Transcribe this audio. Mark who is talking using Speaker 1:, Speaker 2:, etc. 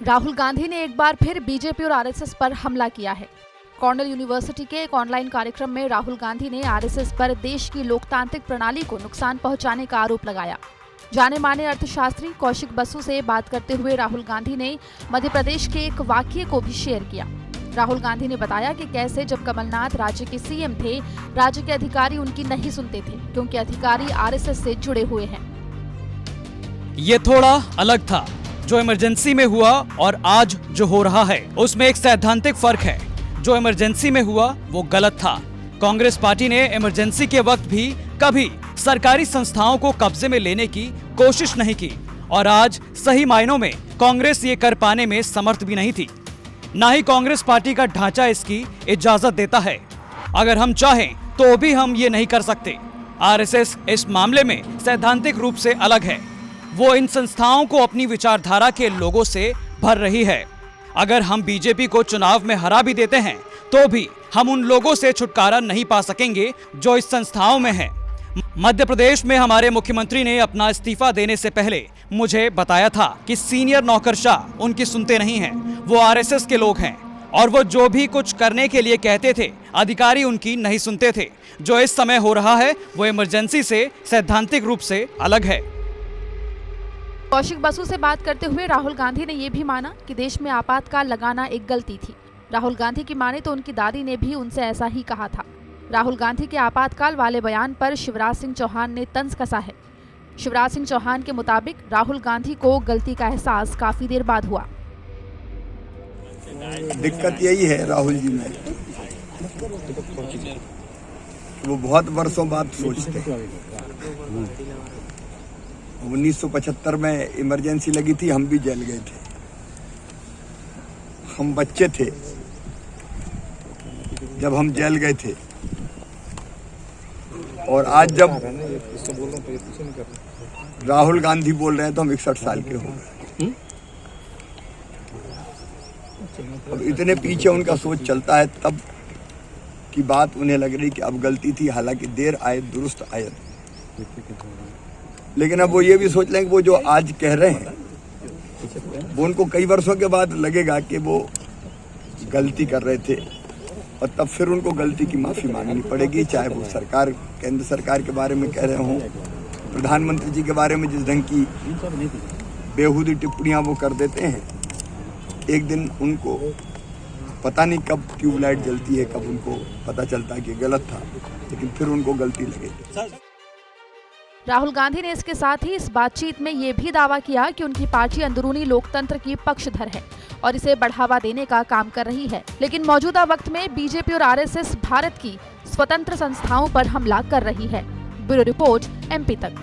Speaker 1: राहुल गांधी ने एक बार फिर बीजेपी और आरएसएस पर हमला किया है। कॉर्नेल यूनिवर्सिटी के एक ऑनलाइन कार्यक्रम में राहुल गांधी ने आरएसएस पर देश की लोकतांत्रिक प्रणाली को नुकसान पहुंचाने का आरोप लगाया। जाने माने अर्थशास्त्री कौशिक बसु से बात करते हुए राहुल गांधी ने मध्य प्रदेश के एक वाकये को भी शेयर किया। राहुल गांधी ने बताया कि कैसे जब कमलनाथ राज्य के सीएम थे, राज्य के अधिकारी उनकी नहीं सुनते थे क्योंकि अधिकारी आरएसएस से जुड़े हुए हैं।
Speaker 2: ये थोड़ा अलग था। जो इमरजेंसी में हुआ और आज जो हो रहा है उसमें एक सैद्धांतिक फर्क है। जो इमरजेंसी में हुआ वो गलत था। कांग्रेस पार्टी ने इमरजेंसी के वक्त भी कभी सरकारी संस्थाओं को कब्जे में लेने की कोशिश नहीं की और आज सही मायनों में कांग्रेस ये कर पाने में समर्थ भी नहीं थी। ना ही कांग्रेस पार्टी का ढांचा इसकी इजाजत देता है। अगर हम चाहें तो भी हम ये नहीं कर सकते। आरएसएस इस मामले में सैद्धांतिक रूप से अलग है। वो इन संस्थाओं को अपनी विचारधारा के लोगों से भर रही है। अगर हम बीजेपी को चुनाव में हरा भी देते हैं तो भी हम उन लोगों से छुटकारा नहीं पा सकेंगे जो इस संस्थाओं में हैं। मध्य प्रदेश में हमारे मुख्यमंत्री ने अपना इस्तीफा देने से पहले मुझे बताया था कि सीनियर नौकरशाह उनकी सुनते नहीं हैं, वो आरएसएस के लोग हैं और वो जो भी कुछ करने के लिए कहते थे अधिकारी उनकी नहीं सुनते थे। जो इस समय हो रहा है वो इमरजेंसी से सैद्धांतिक रूप से अलग है।
Speaker 1: कौशिक बसु से बात करते हुए राहुल गांधी ने ये भी माना कि देश में आपातकाल लगाना एक गलती थी। राहुल गांधी की माने तो उनकी दादी ने भी उनसे ऐसा ही कहा था। राहुल गांधी के आपातकाल वाले बयान पर शिवराज सिंह चौहान ने तंज कसा है। शिवराज सिंह चौहान के मुताबिक राहुल गांधी को गलती का एहसास काफी देर बाद हुआ।
Speaker 3: दिक्कत यही है राहुल जी में, वो बहुत वर्षों बाद सोचते हैं। 1975 में इमरजेंसी लगी थी, हम भी जेल गए थे। हम बच्चे थे जब हम जेल गए थे और आज जब राहुल गांधी बोल रहे हैं तो हम 61 साल के हो गए। अब इतने पीछे उनका सोच चलता है तब की बात उन्हें लग रही कि अब गलती थी, हालांकि देर आए दुरुस्त आयत। लेकिन अब वो ये भी सोच लें कि वो जो आज कह रहे हैं वो उनको कई वर्षों के बाद लगेगा कि वो गलती कर रहे थे और तब फिर उनको गलती की माफी मांगनी पड़ेगी, चाहे वो सरकार, केंद्र सरकार के बारे में कह रहे हों, प्रधानमंत्री जी के बारे में जिस ढंग की बेहूदी टिप्पणियां वो कर देते हैं। एक दिन उनको पता नहीं कब ट्यूबलाइट जलती है, कब उनको पता चलता है कि गलत था, लेकिन फिर उनको गलती लगेगी।
Speaker 1: राहुल गांधी ने इसके साथ ही इस बातचीत में ये भी दावा किया कि उनकी पार्टी अंदरूनी लोकतंत्र की पक्षधर है और इसे बढ़ावा देने का काम कर रही है, लेकिन मौजूदा वक्त में बीजेपी और आरएसएस भारत की स्वतंत्र संस्थाओं पर हमला कर रही है। ब्यूरो रिपोर्ट, MP तक।